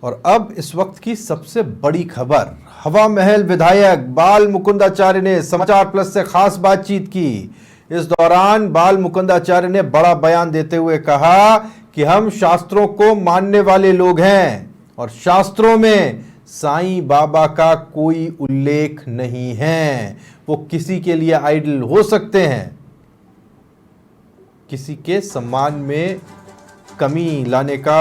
और अब इस वक्त की सबसे बड़ी खबर, हवा महल विधायक बाल मुकुंदाचार्य ने समाचार प्लस से खास बातचीत की। इस दौरान बाल मुकुंदाचार्य ने बड़ा बयान देते हुए कहा कि हम शास्त्रों को मानने वाले लोग हैं और शास्त्रों में साईं बाबा का कोई उल्लेख नहीं है। वो किसी के लिए आइडल हो सकते हैं, किसी के सम्मान में कमी लाने का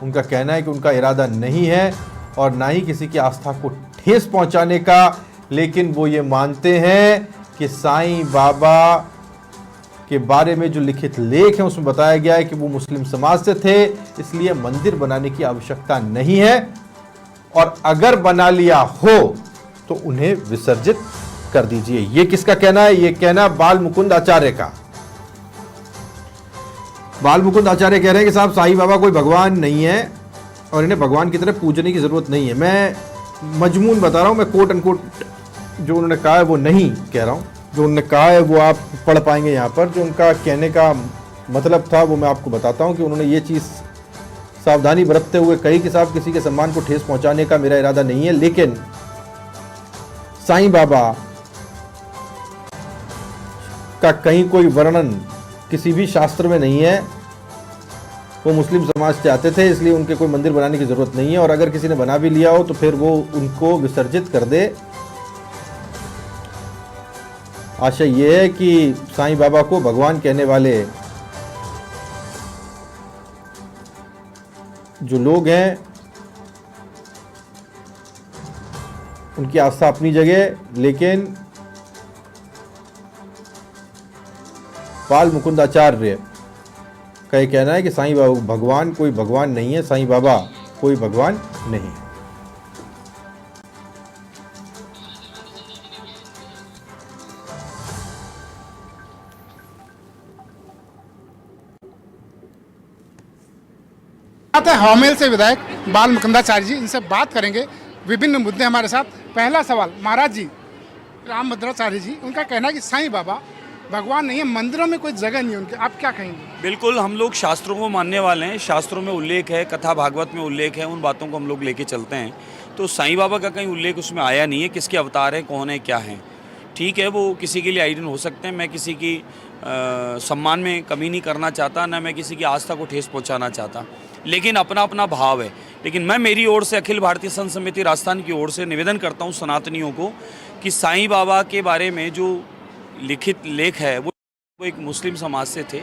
उनका कहना है कि उनका इरादा नहीं है और ना ही किसी की आस्था को ठेस पहुंचाने का, लेकिन वो ये मानते हैं कि साईं बाबा के बारे में जो लिखित लेख हैं उसमें बताया गया है कि वो मुस्लिम समाज से थे, इसलिए मंदिर बनाने की आवश्यकता नहीं है और अगर बना लिया हो तो उन्हें विसर्जित कर दीजिए। ये किसका कहना है? ये कहना बाल मुकुंद आचार्य का। बाल मुकुंद आचार्य कह रहे हैं कि साहब साईं बाबा कोई भगवान नहीं है और इन्हें भगवान की तरह पूजने की जरूरत नहीं है। मैं मजमून बता रहा हूं, मैं कोट अनकोट जो उन्होंने कहा है वो नहीं कह रहा हूं, जो उन्होंने कहा है वो आप पढ़ पाएंगे यहाँ पर। जो उनका कहने का मतलब था वो मैं आपको बताता हूँ कि उन्होंने ये चीज़ सावधानी बरतते हुए कही कि साहब किसी के सम्मान को ठेस पहुँचाने का मेरा इरादा नहीं है, लेकिन साईं बाबा का कहीं कोई वर्णन किसी भी शास्त्र में नहीं है। वो मुस्लिम समाज से आते थे, इसलिए उनके कोई मंदिर बनाने की जरूरत नहीं है और अगर किसी ने बना भी लिया हो तो फिर वो उनको विसर्जित कर दे। आशय ये है कि साईं बाबा को भगवान कहने वाले जो लोग हैं उनकी आस्था अपनी जगह, लेकिन बाल मुकुंदाचार्य का ये कहना है कि साईं बाबा भगवान कोई भगवान नहीं है, साईं बाबा कोई भगवान नहीं। हवा महल से विधायक बाल मुकुंदाचार्य जी, इनसे बात करेंगे विभिन्न मुद्दे हमारे साथ। पहला सवाल, महाराज जी रामभद्राचार्य जी, उनका कहना है कि साईं बाबा भगवान नहीं है, मंदिरों में कोई जगह नहीं है उनके, आप क्या कहेंगे? बिल्कुल, हम लोग शास्त्रों को मानने वाले हैं, शास्त्रों में उल्लेख है, कथा भागवत में उल्लेख है, उन बातों को हम लोग लेके चलते हैं। तो साईं बाबा का कहीं उल्लेख उसमें आया नहीं है, किसके अवतार हैं, कौन है, क्या है। ठीक है, वो किसी के लिए आइडल हो सकते हैं, मैं किसी की सम्मान में कमी नहीं करना चाहता, ना मैं किसी की आस्था को ठेस पहुँचाना चाहता, लेकिन अपना अपना भाव है। लेकिन मैं मेरी ओर से, अखिल भारतीय संत समिति राजस्थान की ओर से निवेदन करता हूँ सनातनियों को कि साईं बाबा के बारे में जो लिखित लेख है वो एक मुस्लिम समाज से थे,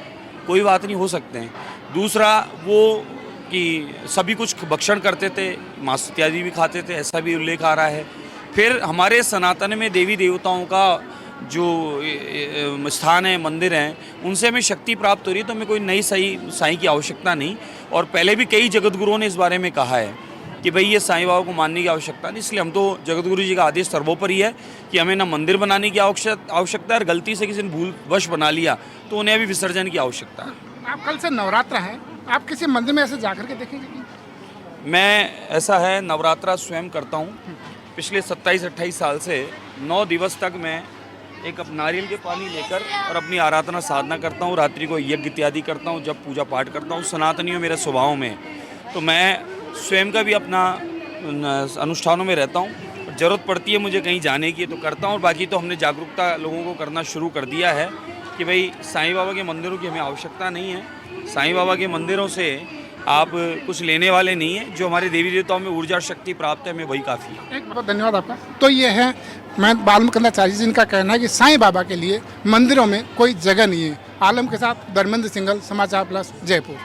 कोई बात नहीं, हो सकते हैं। दूसरा, वो कि सभी कुछ भक्षण करते थे, मांस इत्यादि भी खाते थे, ऐसा भी उल्लेख आ रहा है। फिर हमारे सनातन में देवी देवताओं का जो स्थान है, मंदिर हैं, उनसे हमें शक्ति प्राप्त हो रही है, तो हमें कोई नई साईं की आवश्यकता नहीं। और पहले भी कई जगत गुरुओं ने इस बारे में कहा है कि भाई ये साईं बाबा को मानने की आवश्यकता नहीं, इसलिए हम तो जगत गुरु जी का आदेश सर्वोपरि है कि हमें ना मंदिर बनाने की आवश्यकता है और गलती से किसी ने भूलवश बना लिया तो उन्हें अभी विसर्जन की आवश्यकता है। आप कल से नवरात्र है, आप किसी मंदिर में ऐसे जाकर के देखेंगे? मैं ऐसा है, नवरात्रा स्वयं करता हूँ। पिछले 27-28 साल से 9 दिवस तक मैं एक नारियल के पानी लेकर और अपनी आराधना साधना करता हूँ, रात्रि को यज्ञ इत्यादि करता हूँ, जब पूजा पाठ करता हूँ। सनातनियों मेरे स्वभाव में, तो मैं स्वयं का भी अपना अनुष्ठानों में रहता हूँ। ज़रूरत पड़ती है मुझे कहीं जाने की तो करता हूँ, और बाकी तो हमने जागरूकता लोगों को करना शुरू कर दिया है कि भाई साईं बाबा के मंदिरों की हमें आवश्यकता नहीं है। साईं बाबा के मंदिरों से आप कुछ लेने वाले नहीं हैं, जो हमारे देवी देवताओं में ऊर्जा शक्ति प्राप्त है, हमें वही काफ़ी है। एक बहुत धन्यवाद आपका। तो ये है मैं बाल मुकुंदाचार्य जी, जिनका कहना है कि साईं बाबा के लिए मंदिरों में कोई जगह नहीं है। आलम के साथ धर्मेंद्र सिंघल, समाचार प्लस, जयपुर।